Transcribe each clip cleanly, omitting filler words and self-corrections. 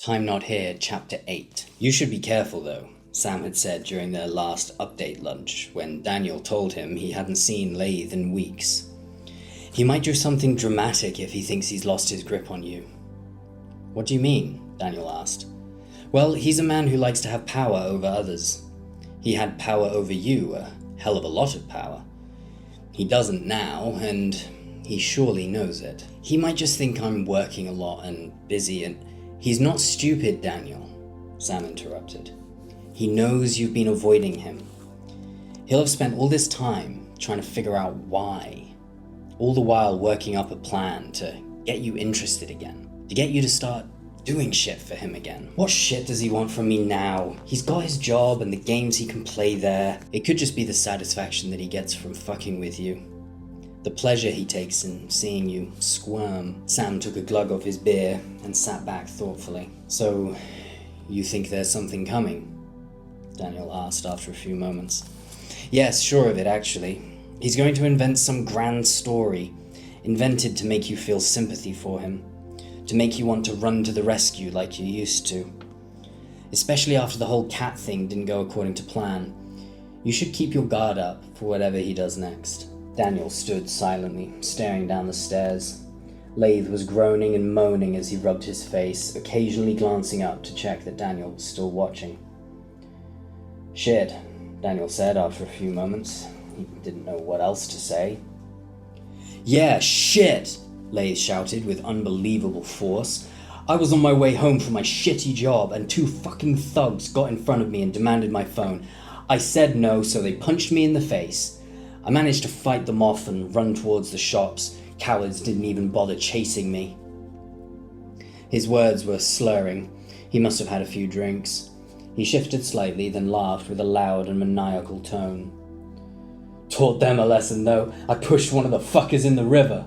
Time Not Here, Chapter 8. You should be careful though, Sam had said during their last update lunch when Daniel told him he hadn't seen Laythe in weeks. He might do something dramatic if he thinks he's lost his grip on you. What do you mean? Daniel asked. Well, he's a man who likes to have power over others. He had power over you, a hell of a lot of power. He doesn't now, and he surely knows it. He might just think I'm working a lot and busy and... He's not stupid, Daniel, Sam interrupted. He knows you've been avoiding him. He'll have spent all this time trying to figure out why, all the while working up a plan to get you interested again, to get you to start doing shit for him again. What shit does he want from me now? He's got his job and the games he can play there. It could just be the satisfaction that he gets from fucking with you. The pleasure he takes in seeing you squirm. Sam took a glug of his beer and sat back thoughtfully. So, you think there's something coming? Daniel asked after a few moments. Yes, sure of it actually. He's going to invent some grand story, invented to make you feel sympathy for him, to make you want to run to the rescue like you used to. Especially after the whole cat thing didn't go according to plan. You should keep your guard up for whatever he does next. Daniel stood silently, staring down the stairs. Laythe was groaning and moaning as he rubbed his face, occasionally glancing up to check that Daniel was still watching. Shit, Daniel said after a few moments. He didn't know what else to say. Yeah, shit, Laythe shouted with unbelievable force. I was on my way home from my shitty job and two fucking thugs got in front of me and demanded my phone. I said no, so they punched me in the face. I managed to fight them off and run towards the shops. Cowards didn't even bother chasing me. His words were slurring. He must have had a few drinks. He shifted slightly, then laughed with a loud and maniacal tone. Taught them a lesson, though. I pushed one of the fuckers in the river.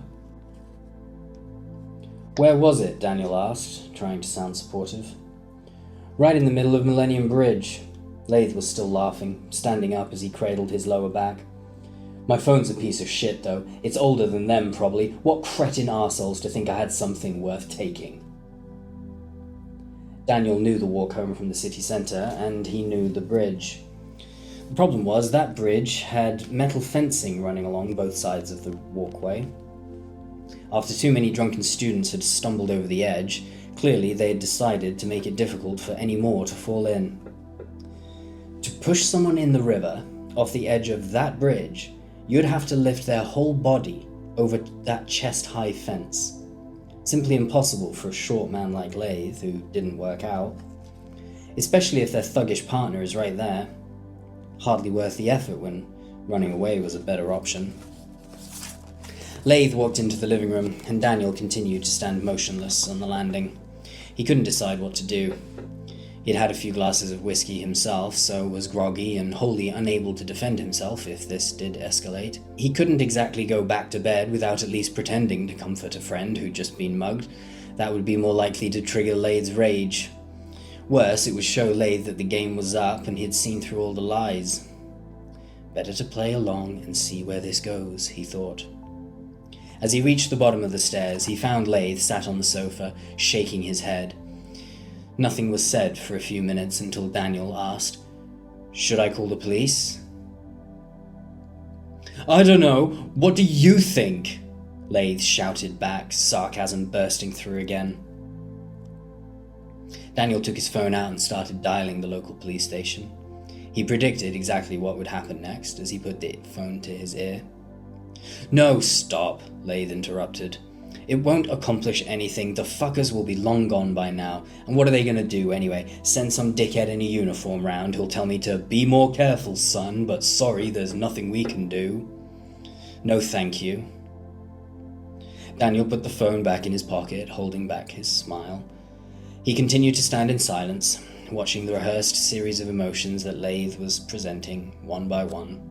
Where was it? Daniel asked, trying to sound supportive. Right in the middle of Millennium Bridge. Laythe was still laughing, standing up as he cradled his lower back. My phone's a piece of shit, though. It's older than them, probably. What cretin arseholes to think I had something worth taking? Daniel knew the walk home from the city centre, and he knew the bridge. The problem was that bridge had metal fencing running along both sides of the walkway. After too many drunken students had stumbled over the edge, clearly they had decided to make it difficult for any more to fall in. To push someone in the river, off the edge of that bridge, you'd have to lift their whole body over that chest-high fence. Simply impossible for a short man like Laythe, who didn't work out. Especially if their thuggish partner is right there. Hardly worth the effort when running away was a better option. Laythe walked into the living room, and Daniel continued to stand motionless on the landing. He couldn't decide what to do. He'd had a few glasses of whiskey himself, so was groggy and wholly unable to defend himself if this did escalate. He couldn't exactly go back to bed without at least pretending to comfort a friend who'd just been mugged. That would be more likely to trigger Laythe's rage. Worse, it would show Laythe that the game was up and he'd seen through all the lies. Better to play along and see where this goes, he thought. As he reached the bottom of the stairs, he found Laythe sat on the sofa, shaking his head. Nothing was said for a few minutes until Daniel asked, Should I call the police? I don't know. What do you think? Laythe shouted back, sarcasm bursting through again. Daniel took his phone out and started dialing the local police station. He predicted exactly what would happen next as he put the phone to his ear. No, stop, Laythe interrupted. It won't accomplish anything. The fuckers will be long gone by now. And what are they gonna do anyway? Send some dickhead in a uniform round who'll tell me to be more careful, son, but sorry, there's nothing we can do. No thank you. Daniel put the phone back in his pocket, holding back his smile. He continued to stand in silence, watching the rehearsed series of emotions that Laythe was presenting, one by one.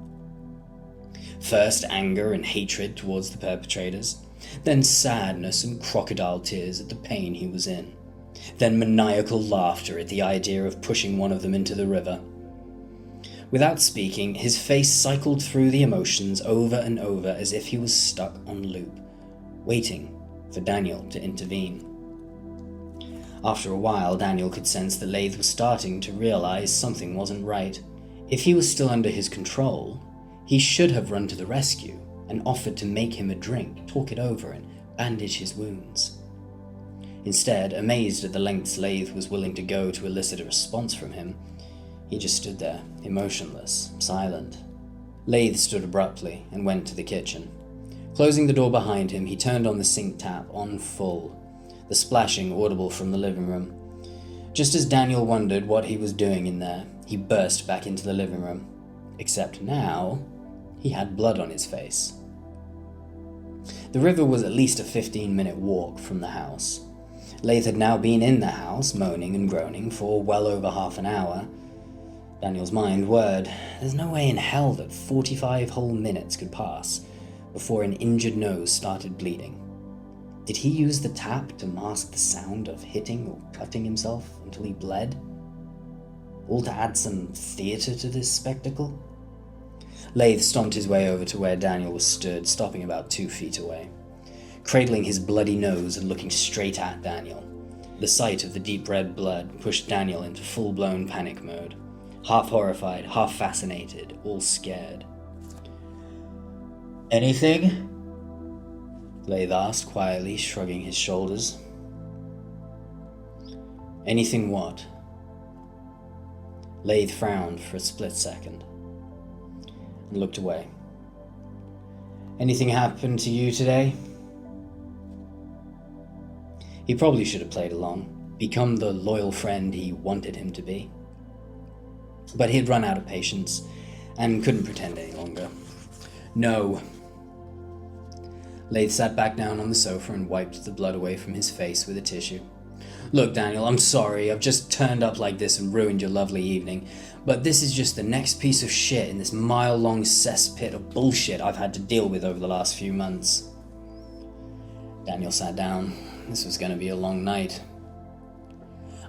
First anger and hatred towards the perpetrators. Then sadness and crocodile tears at the pain he was in. Then maniacal laughter at the idea of pushing one of them into the river. Without speaking, his face cycled through the emotions over and over as if he was stuck on loop, waiting for Daniel to intervene. After a while, Daniel could sense that Laythe was starting to realize something wasn't right. If he was still under his control, he should have run to the rescue and offered to make him a drink, talk it over, and bandage his wounds. Instead, amazed at the lengths Laythe was willing to go to elicit a response from him, he just stood there, emotionless, silent. Laythe stood abruptly and went to the kitchen. Closing the door behind him, he turned on the sink tap on full, the splashing audible from the living room. Just as Daniel wondered what he was doing in there, he burst back into the living room. Except now, he had blood on his face. The river was at least a 15-minute walk from the house. Laythe had now been in the house, moaning and groaning, for well over half an hour. Daniel's mind whirred. There's no way in hell that 45 whole minutes could pass before an injured nose started bleeding. Did he use the tap to mask the sound of hitting or cutting himself until he bled? All to add some theatre to this spectacle? Laythe stomped his way over to where Daniel was stood, stopping about 2 feet away, cradling his bloody nose and looking straight at Daniel. The sight of the deep red blood pushed Daniel into full-blown panic mode, half horrified, half fascinated, all scared. "Anything?" Laythe asked quietly, shrugging his shoulders. "Anything what?" Laythe frowned for a split second and looked away. "Anything happened to you today?" He probably should have played along, become the loyal friend he wanted him to be. But he'd run out of patience and couldn't pretend any longer. "No." Laythe sat back down on the sofa and wiped the blood away from his face with a tissue. "Look, Daniel, I'm sorry. I've just turned up like this and ruined your lovely evening. But this is just the next piece of shit in this mile-long cesspit of bullshit I've had to deal with over the last few months." Daniel sat down. This was going to be a long night.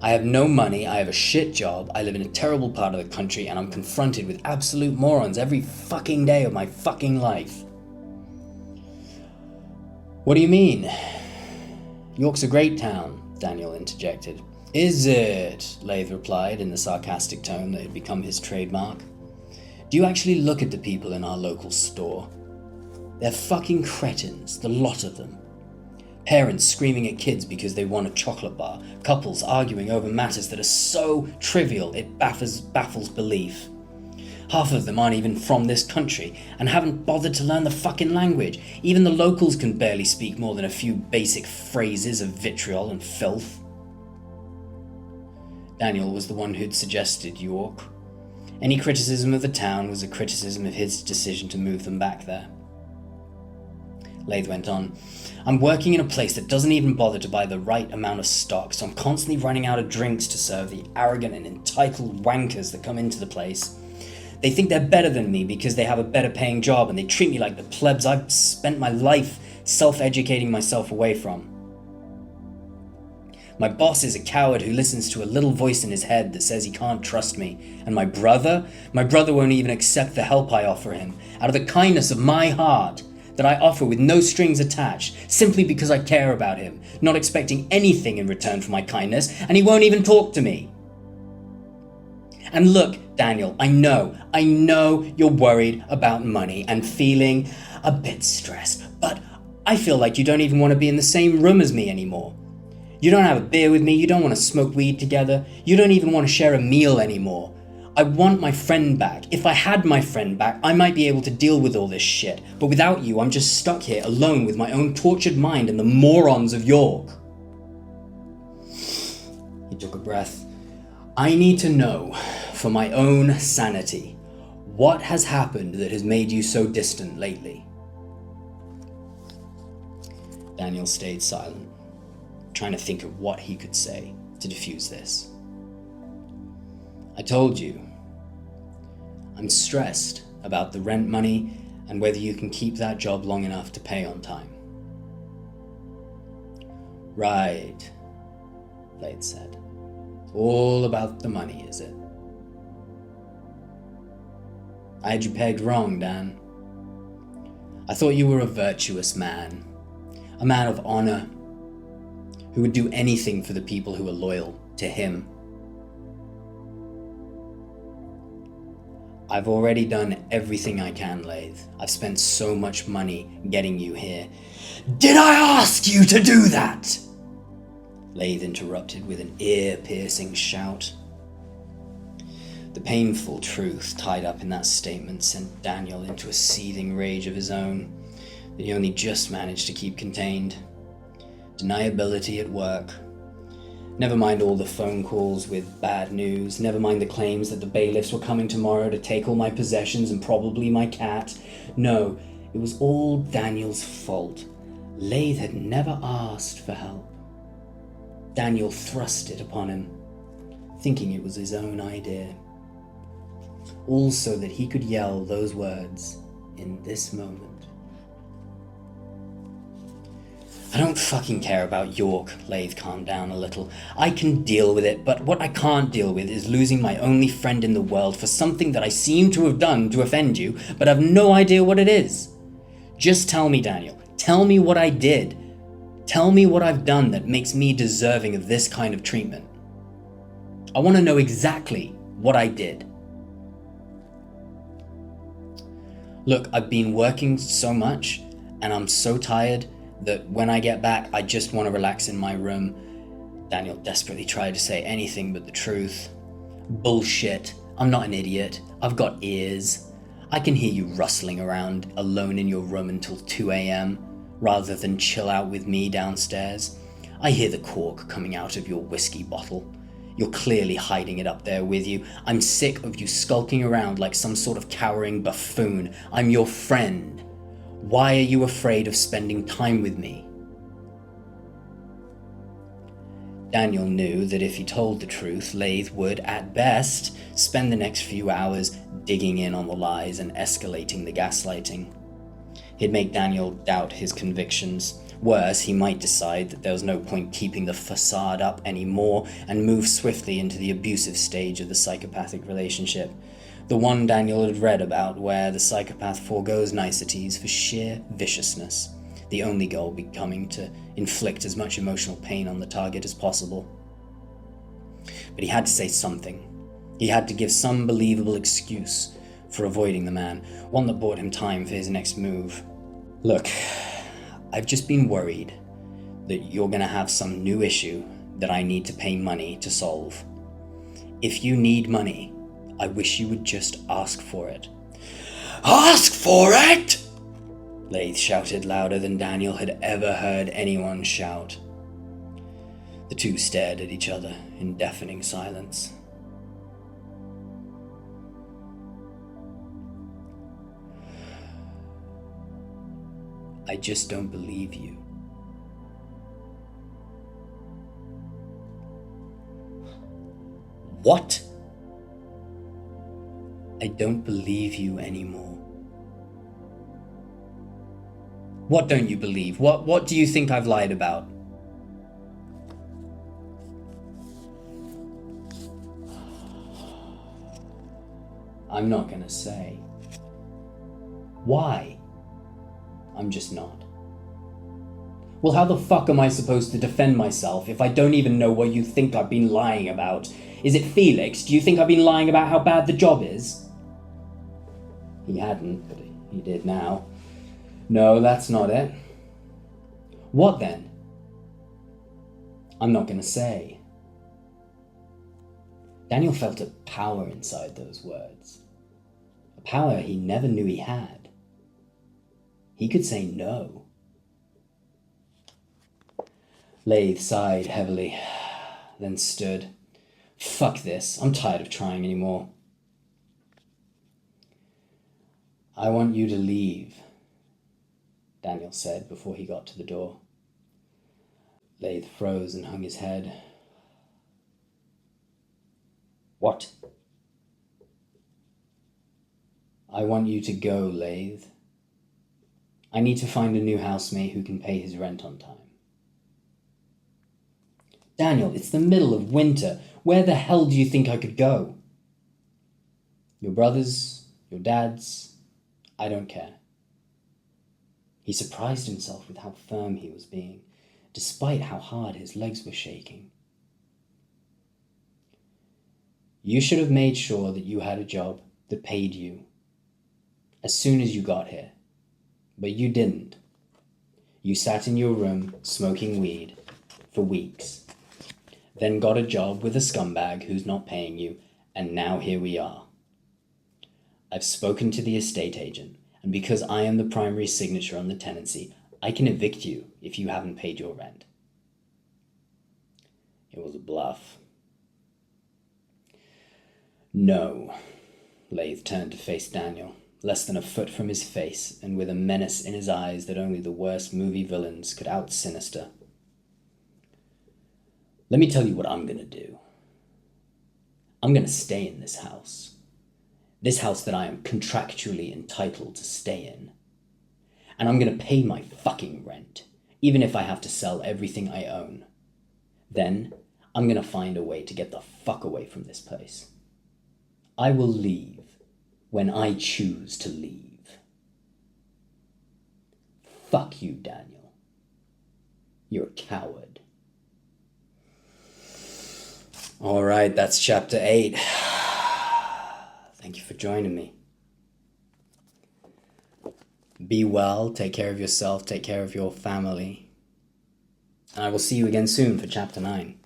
"I have no money, I have a shit job, I live in a terrible part of the country, and I'm confronted with absolute morons every fucking day of my fucking life." "What do you mean?" "York's a great town," Daniel interjected. "Is it?" Laythe replied in the sarcastic tone that had become his trademark. "Do you actually look at the people in our local store? They're fucking cretins, the lot of them. Parents screaming at kids because they want a chocolate bar, couples arguing over matters that are so trivial it baffles belief. Half of them aren't even from this country and haven't bothered to learn the fucking language. Even the locals can barely speak more than a few basic phrases of vitriol and filth." Daniel was the one who'd suggested York. Any criticism of the town was a criticism of his decision to move them back there. Laythe went on. "I'm working in a place that doesn't even bother to buy the right amount of stock, so I'm constantly running out of drinks to serve the arrogant and entitled wankers that come into the place. They think they're better than me because they have a better paying job, and they treat me like the plebs I've spent my life self-educating myself away from. My boss is a coward who listens to a little voice in his head that says he can't trust me. And my brother won't even accept the help I offer him, out of the kindness of my heart that I offer with no strings attached, simply because I care about him, not expecting anything in return for my kindness, and he won't even talk to me. And look, Daniel, I know you're worried about money and feeling a bit stressed, but I feel like you don't even want to be in the same room as me anymore. You don't have a beer with me, you don't want to smoke weed together, you don't even want to share a meal anymore. I want my friend back. If I had my friend back, I might be able to deal with all this shit, but without you, I'm just stuck here alone with my own tortured mind and the morons of York." He took a breath. "I need to know, for my own sanity, what has happened that has made you so distant lately?" Daniel stayed silent, trying to think of what he could say to diffuse this. "I told you. I'm stressed about the rent money and whether you can keep that job long enough to pay on time." "Right," Laythe said. "All about the money, is it?" "I had you pegged wrong, Dan. I thought you were a virtuous man, a man of honor. who would do anything for the people who were loyal to him. I've already done everything I can, Laythe. I've spent so much money getting you here. Did I ask you to do that? Laythe interrupted with an ear-piercing shout. The painful truth tied up in that statement sent Daniel into a seething rage of his own that he only just managed to keep contained. Deniability at work. Never mind all the phone calls with bad news. Never mind the claims that the bailiffs were coming tomorrow to take all my possessions and probably my cat. No, it was all Daniel's fault. Laythe had never asked for help. Daniel thrust it upon him, thinking it was his own idea. All so that he could yell those words in this moment. I don't fucking care about York, Laythe calmed down a little. I can deal with it, but what I can't deal with is losing my only friend in the world for something that I seem to have done to offend you, but I've no idea what it is. Just tell me, Daniel. Tell me what I did. Tell me what I've done that makes me deserving of this kind of treatment. I want to know exactly what I did. Look, I've been working so much, and I'm so tired that when I get back, I just want to relax in my room. Daniel desperately tried to say anything but the truth. Bullshit. I'm not an idiot. I've got ears. I can hear you rustling around alone in your room until 2 a.m. rather than chill out with me downstairs. I hear the cork coming out of your whiskey bottle. You're clearly hiding it up there with you. I'm sick of you skulking around like some sort of cowering buffoon. I'm your friend. Why are you afraid of spending time with me? Daniel knew that if he told the truth, Laythe would, at best, spend the next few hours digging in on the lies and escalating the gaslighting. He'd make Daniel doubt his convictions. Worse, he might decide that there was no point keeping the facade up anymore and move swiftly into the abusive stage of the psychopathic relationship. The one Daniel had read about, where the psychopath forgoes niceties for sheer viciousness, the only goal becoming to inflict as much emotional pain on the target as possible. But he had to say something. He had to give some believable excuse for avoiding the man, one that bought him time for his next move. Look, I've just been worried that you're going to have some new issue that I need to pay money to solve. If you need money, I wish you would just ask for it. Ask for it? Laythe shouted louder than Daniel had ever heard anyone shout. The two stared at each other in deafening silence. I just don't believe you. What? I don't believe you anymore. What don't you believe? What do you think I've lied about? I'm not gonna say. Why? I'm just not. Well, how the fuck am I supposed to defend myself if I don't even know what you think I've been lying about? Is it Felix? Do you think I've been lying about how bad the job is? He hadn't, but he did now. No, that's not it. What then? I'm not gonna say. Daniel felt a power inside those words. A power he never knew he had. He could say no. Laythe sighed heavily, then stood. Fuck this, I'm tired of trying anymore. I want you to leave, Daniel said before he got to the door. Laythe froze and hung his head. What? I want you to go, Laythe. I need to find a new housemate who can pay his rent on time. Daniel, it's the middle of winter. Where the hell do you think I could go? Your brother's, your dad's, I don't care. He surprised himself with how firm he was being. despite how hard his legs were shaking. You should have made sure that you had a job that paid you as soon as you got here, but you didn't. You sat in your room smoking weed for weeks, then got a job with a scumbag who's not paying you, and now here we are. I've spoken to the estate agent, and because I am the primary signature on the tenancy, I can evict you if you haven't paid your rent. It was a bluff. No. Laythe turned to face Daniel, less than a foot from his face, and with a menace in his eyes that only the worst movie villains could out-sinister. Let me tell you what I'm gonna do. I'm gonna stay in this house. This house that I am contractually entitled to stay in. And I'm gonna pay my fucking rent, even if I have to sell everything I own. Then, I'm gonna find a way to get the fuck away from this place. I will leave when I choose to leave. Fuck you, Daniel. You're a coward. All right, that's chapter 8. Thank you for joining me. Be well, take care of yourself, take care of your family. And I will see you again soon for chapter 9.